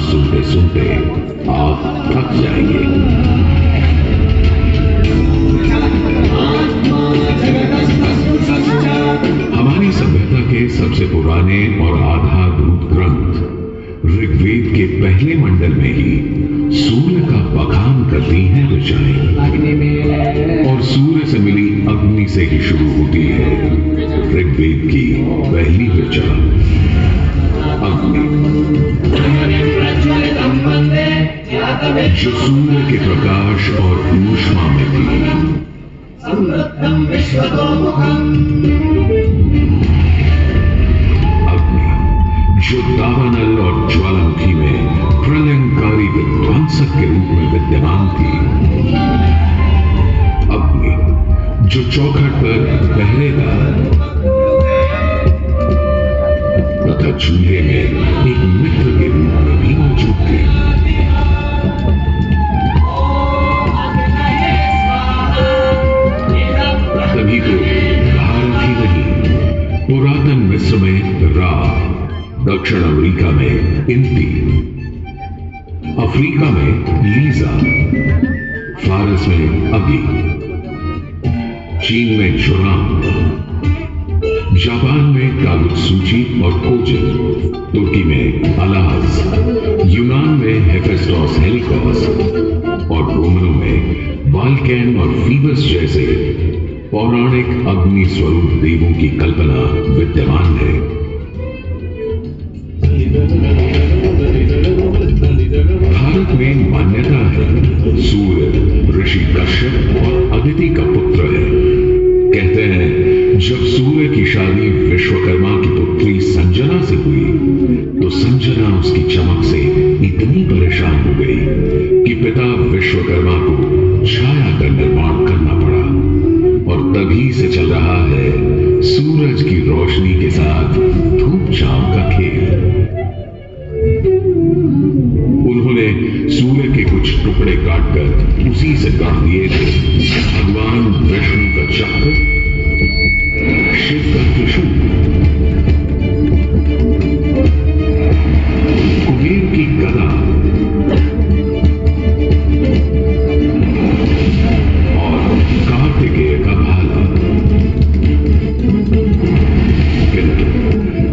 सुनते सुनते आप थक जाएंगे। हमारी सभ्यता के सबसे पुराने और आधारभूत ग्रंथ ऋग्वेद के पहले मंडल में ही सूर्य का बखान करती है ऋचाएं, और सूर्य से मिली अग्नि से ही शुरू होती है ऋग्वेद की पहली ऋचा अग्नि, जो सूर्य के प्रकाश और ऊष्मा में थी। अग्नि जो दावानल और ज्वालामुखी में प्रलयंकारी विध्वंसक के रूप में विद्यमान थी। अग्नि जो चौखट पर पहरेदार तथा चूल्हे में एक मित्र के रूप में भी मौजूद थी। तभी तो भारत ही नहीं, पुरातन मिस्र में रा, दक्षिण अमेरिका में इंती, अफ्रीका में लीजा, फारस में अगी, चीन में चुराम, जापान में कालुत्सूची और कोजिन, तुर्की में अलाज, यूनान में हेफेस्टोस हेलिकोस और रोमनों में वाल्कैन और फीबस जैसे पौराणिक अग्नि स्वरूप देवों की कल्पना विद्यमान है। भारत में मान्यता है सूर्य ऋषि कश्यप और अदिति का पुत्र है। कहते हैं जब सूर्य की शादी विश्वकर्मा की पुत्री संजना से हुई तो संजना उसकी चमक से इतनी परेशान हो गई कि पिता विश्वकर्मा को छाया का निर्माण करना पड़ा, और तभी से चल रहा है सूरज की रोशनी के साथ धूप छांव का खेल। उन्होंने सूर्य के कुछ टुकड़े काटकर उसी से काट दिए थे भगवान विष्णु का चक्र, शिव का त्रिशूल, कुबेर की गदा और कार्तिकेय का भाला।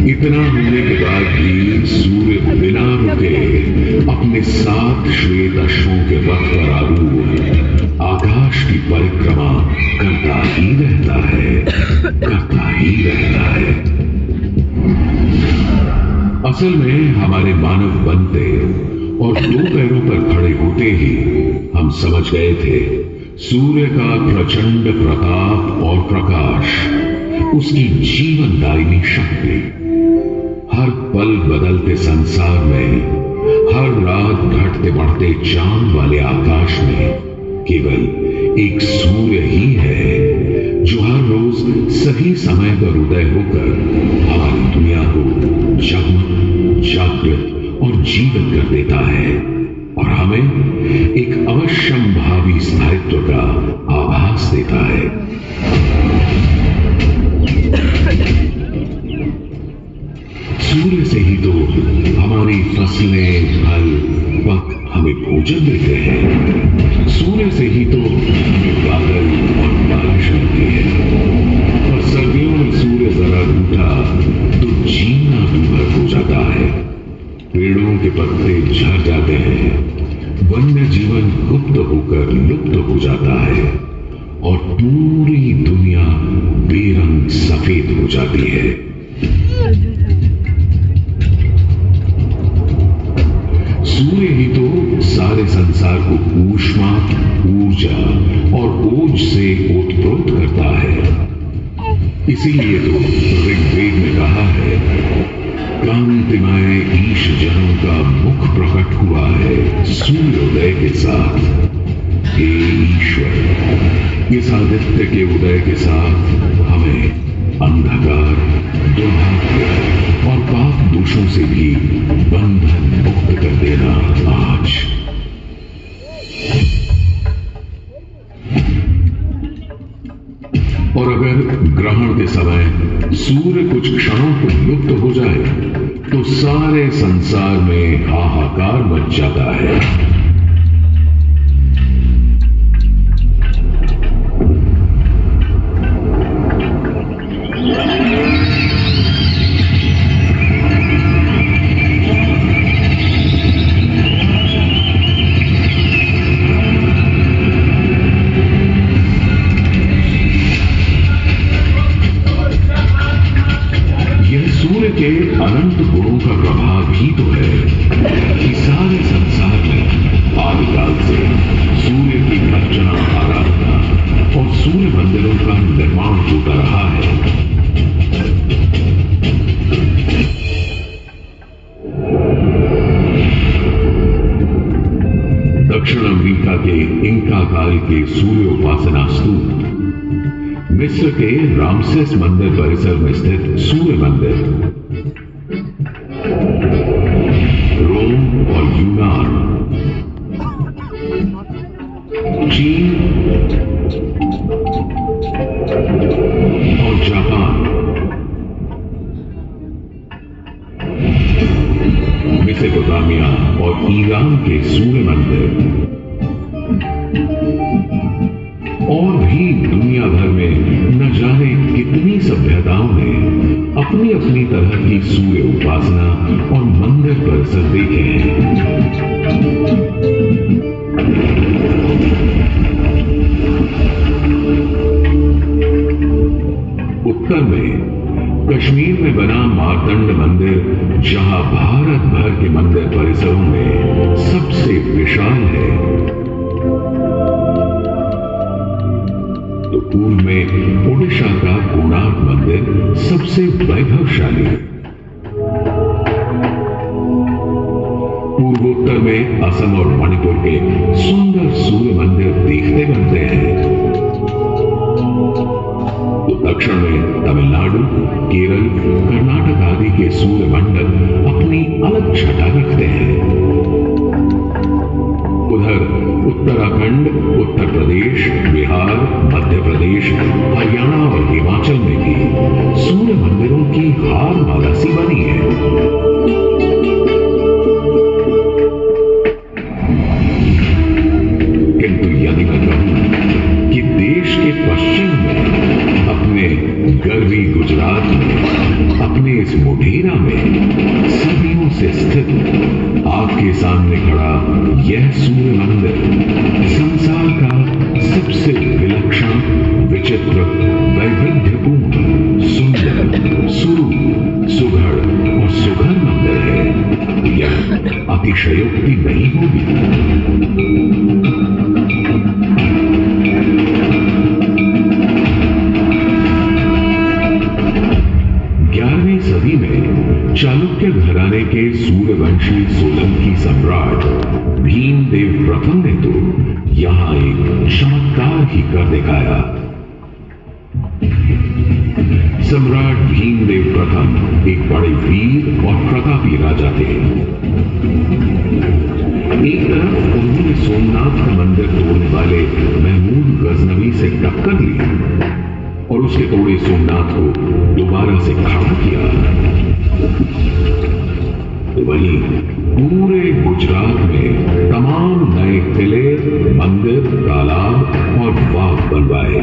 इतना होने के बाद भी सूर्य बिना रुके अपने 7 श्वेत अश्वों के रथ पर आरूढ़ आकाश की परिक्रमा करता ही रहता है, करता ही रहता है। असल में हमारे मानव बनते और 2 पैरों पर खड़े होते ही हम समझ गए थे सूर्य का प्रचंड प्रताप और प्रकाश, उसकी जीवनदायिनी शक्ति हर पल बदलते संसार में, हर रात घटते बढ़ते चांद वाले आकाश में केवल एक सूर्य ही है जो हर रोज सही समय पर उदय होकर हमारी दुनिया को जगमग जागृत और जीवन कर देता है और हमें एक अवश्यंभावी स्थायित्व का आभास देता है। सूर्य से ही तो हमारी फसलें, फल, पक हमें भोजन देते हैं। सूर्य से ही तो हमें बादल और बारिश मिलती है। और सर्दियों में सूर्य जरा रूठा तो जीना दूभर हो जाता है। पेड़ों के पत्ते झड़ जाते हैं, वन्य जीवन गुप्त होकर लुप्त हो जाता है और पूरी दुनिया बेरंग सफेद हो जाती है। सूर्य ही तो सारे संसार को ऊष्मा, ऊर्जा और ओज से ओतप्रोत करता है। इसीलिए तो ऋग्वेद में कहा है, कांतिमय ईश जनों का मुख प्रकट हुआ है सूर्योदय के साथ। हे ईश्वर, इस आदित्य के उदय के साथ हमें अंधकार, दुर्भाग्य और पाप दोषों से भी बंधन मुक्त कर देना आज। और अगर ग्रहण के समय सूर्य कुछ क्षणों को लुप्त हो जाए तो सारे संसार में हाहाकार मच जाता है। सूर्य के अनंत गुणों का प्रभाव ही तो है कि सारे संसार में आदिकाल से सूर्य की अर्चना, आराधना और सूर्य मंदिरों का निर्माण होता रहा है। दक्षिण अमेरिका के इंका काल के सूर्य उपासना स्तूप, मिस्र के रामसेस मंदिर परिसर में स्थित सूर्य मंदिर, रोम और यूनान, चीन और जापान, मेसोपोटामिया और ईरान के सूर्य मंदिर और भी दुनिया भर में न जाने कितनी सभ्यताओं ने अपनी अपनी तरह की सूर्य उपासना और मंदिर परिसर देखे हैं। उत्तर में कश्मीर में बना मार्तंड मंदिर, जहां भारत भर के मंदिर परिसरों में सबसे विशाल है, तो पूर्व में ओडिशा का कोणार्क मंदिर सबसे वैभवशाली है। पूर्वोत्तर में असम और मणिपुर के सुंदर सूर्य मंदिर देखते बनते हैं, तो दक्षिण में तमिलनाडु, केरल, कर्नाटक आदि के सूर्य मंडल अपनी अलग छटा रखते हैं। उधर उत्तराखंड, उत्तर प्रदेश, बिहार, मध्य प्रदेश, हरियाणा और हिमाचल में भी सूर्य मंदिरों की हार माला सी बनी है। किंतु यदि मैं कहूं कि देश के पश्चिम में अपने गर्वी गुजरात में, अपने इस मोढेरा में सदियों से स्थित आपके सामने खड़ा यह सूर्य मंदिर संसार का सबसे विलक्षण, विचित्र, वैविध्यपूर्ण, सुंदर, सुरूप, सुघड़ और सुघर मंदिर है, यह अतिशयोक्ति नहीं होगी। सदी में चालुक्य घराने के सूर्यवंशी सोलंकी सम्राट भीमदेव प्रथम ने तो यहां एक चमत्कार ही कर दिखाया। सम्राट भीमदेव प्रथम एक बड़े वीर और प्रतापी राजा थे। एक तरफ उन्होंने सोमनाथ का मंदिर तोड़ने वाले महमूद गजनवी से टक्कर ली और उसके तोड़े सोमनाथ को दोबारा से खड़ा किया। वहीं पूरे गुजरात में तमाम नए किले, मंदिर, तालाब और बाग बनवाए।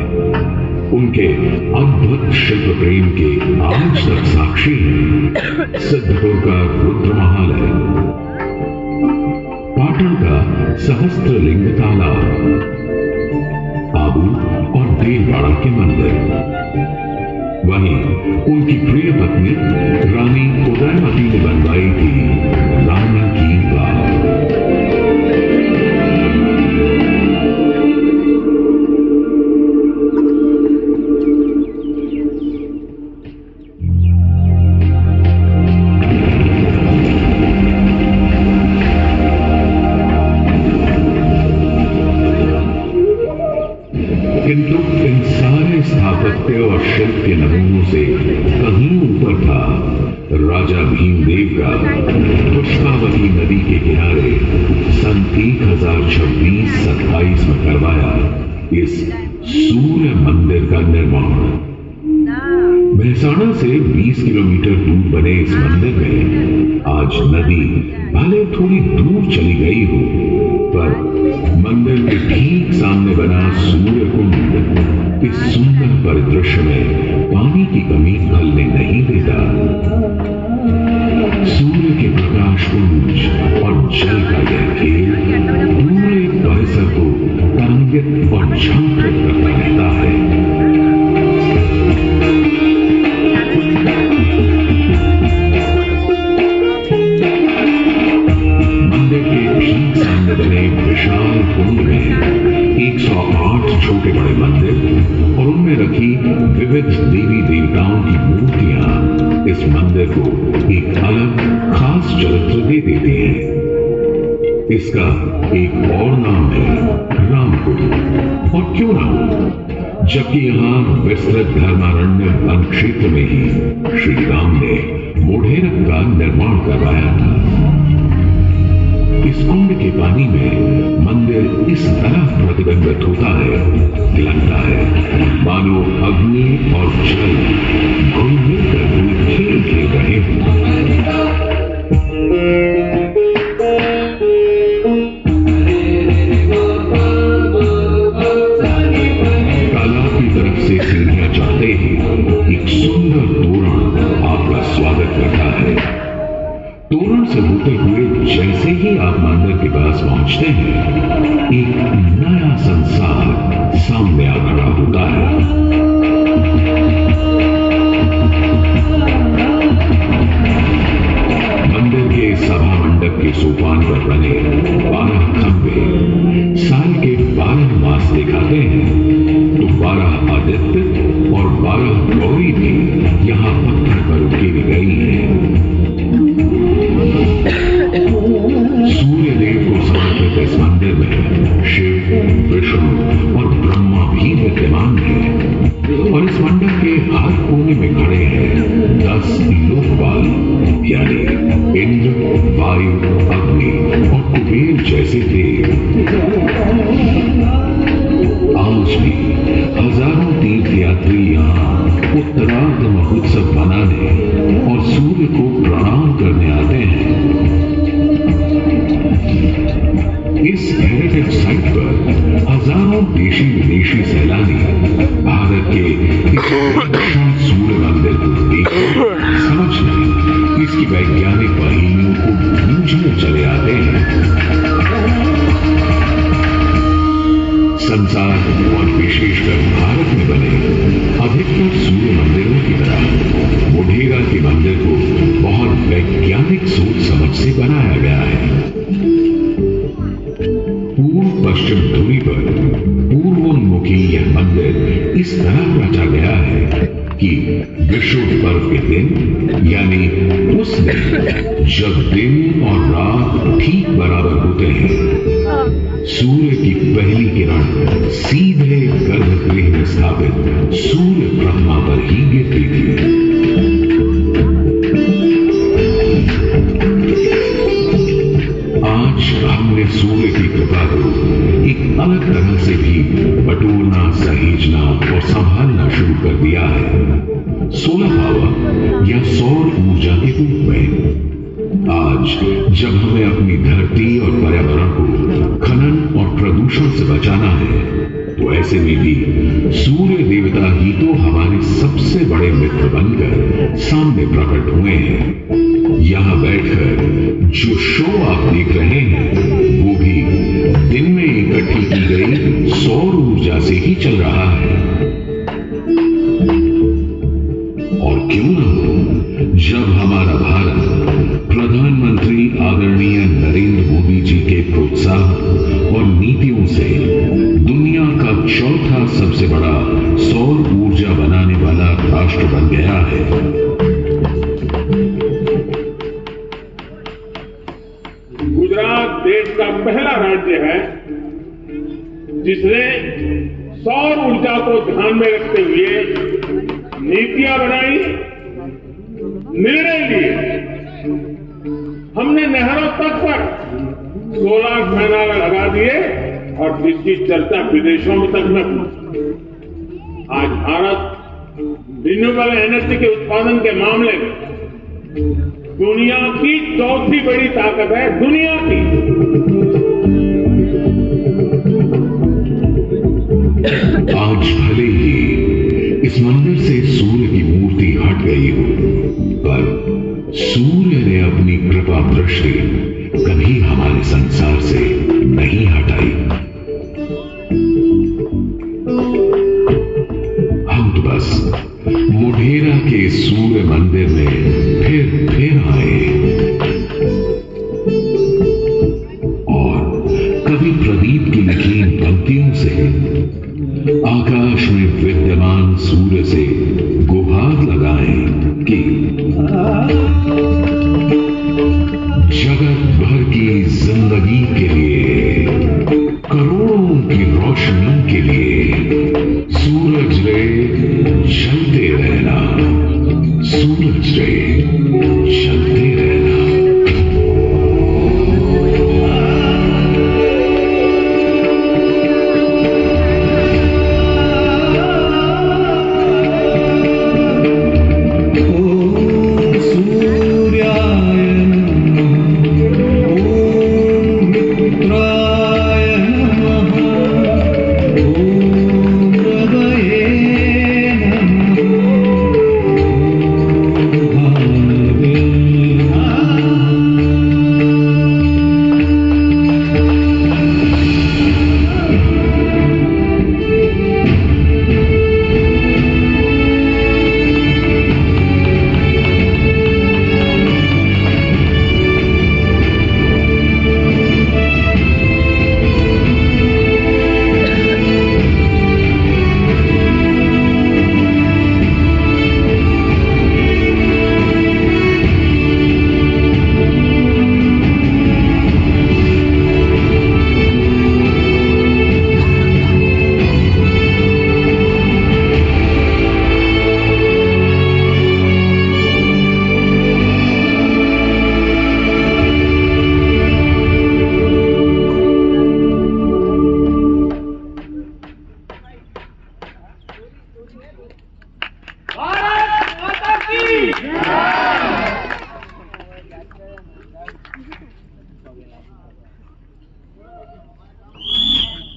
उनके अद्भुत शिल्प प्रेम के आज तक साक्षी हैं सिद्धपुर का रुद्रमहल है, पाटन का सहस्त्रलिंग तालाब, आबू और देववाड़ा के मंदिर। वहीं उनकी प्रिय पत्नी रानी उदयमती ने बनवाई थी रानी की बाग। किंतु इन सारे स्थापत्य और शिल्प के नमूनों से कहीं ऊपर था राजा भीमदेव का पुष्पावती नदी के किनारे सन 1026-27 में करवाया इस सूर्य मंदिर का निर्माण। मेहसाणा से 20 किलोमीटर दूर बने इस मंदिर में आज नदी भले थोड़ी दूर चली गई हो, पर मंदिर के ठीक सामने बना सूर्य कुंड इस सुंदर परिदृश्य में पानी की कमी खलने नहीं देता। सूर्य के प्रकाश पुंज और जल का यह खेल पूरे परिसर को तरंगित और झंकृत करता रहता है। बने विशाल कुंड में 108 छोटे बड़े मंदिर और उनमें रखी विविध देवी देवताओं की मूर्तियां इस मंदिर को एक अलग खास चरित्र दे देते हैं। इसका एक और नाम है रामकुंड, और क्यों ना हो, जबकि यहाँ विस्तृत धर्मारण्य वन क्षेत्र में ही श्री राम ने मोढेरक का निर्माण करवाया था। इस कुंड के पानी में मंदिर इस तरह प्रतिबिंबित होता है कि लगता है मानो अग्नि और जल घुल मिलकर कोई खेल खेल रहे हों। तालाब की तरफ से सीढ़ियां चढ़ते ही एक सुंदर तोरण आपका स्वागत करता है। तोरण से होते हुए जैसे ही आप मंदिर के पास पहुंचते हैं, एक नया संसार सामने आ खड़ा होता है। मंदिर के सभा मंडप के सोपान पर बने 12 खंभे साल के 12 मास दिखाते हैं, तो 12 आदित्य और 12 गौरी भी यहाँ पत्थर पर उकेरी गई हैं। सूर्य देव को समर्पित इस मंदिर में शिव, विष्णु और ब्रह्मा भी विद्यमान है, और इस मंडप के हर कोने में खड़े हैं 10 लोकपाल, यानी इंद्र, वायु, अग्नि और कुबेर जैसे देव। आज भी हजारों तीर्थयात्री यहाँ उत्तरार्ध महोत्सव मनाने और सूर्य को प्रणाम करने आते हैं। इस हेरिटेज साइट पर हजारों देशी विदेशी सैलानी भारत के इस सूर्य मंदिर को देखकर समझने, इसकी वैज्ञानिक पहेलियों को बूझने चले आते हैं। संसार और विशेषकर भारत में बने अधिकतर सूर्य मंदिरों की तरह मोढेरा के मंदिर को बहुत वैज्ञानिक सोच समझ से बनाया गया है। पूर्व पश्चिम धुरी पर पूर्वोन्मुखी यह मंदिर इस तरह रचा गया है कि विश्व पर्व के दिन, यानी उस दिन जब दिन और रात ठीक बराबर होते हैं, सूर्य की पहली किरण सीधे गर्भगृह में स्थापित सूर्य ब्रह्मा पर ही गिरती थी। आज हमने सूर्य की कृपा को एक अलग तरह से भी बटोरना, सहेजना और संभालना शुरू कर दिया है। सोलर पावर या सौर ऊर्जा के रूप में आज जब हमें अपनी धरती और पर्यावरण को खनन और प्रदूषण से बचाना है, तो ऐसे में भी सूर्य देवता ही तो हमारे सबसे बड़े मित्र बनकर सामने प्रकट हुए हैं। यहां बैठकर जो शो आप देख रहे हैं, वो भी दिन में इकट्ठी की गई सौर ऊर्जा से ही चल रहा है। और क्यों ना हो, जब हमारा भारत प्रधानमंत्री आदरणीय नरेंद्र मोदी जी के प्रोत्साहन और नीतियों से दुनिया का चौथा सबसे बड़ा सौर ऊर्जा बनाने वाला राष्ट्र बन गया है। गुजरात देश का पहला राज्य है जिसने सौर ऊर्जा को ध्यान में रखते हुए नीतियां बनाई, निर्णय लिए। हमने नहरों तक पर सोलर पैनल लगा दिए और जिसकी चर्चा विदेशों में तक न पहुंची। आज भारत रिन्यूएबल एनर्जी के उत्पादन के मामले में दुनिया की चौथी बड़ी ताकत है, दुनिया की। आज भले ही इस मंदिर से सूर्य की मूर्ति हट गई हो, पर सूर्य ने अपनी कृपा दृष्टि कभी हमारे संसार से नहीं हटाई। हम तो बस मोढेरा के सूर्य मंदिर में फिर आए और कभी प्रदीप की नकीन पंक्तियों से आकाश में विद्यमान सूर्य से गुहार लगाए कि जगत भर की जिंदगी के लिए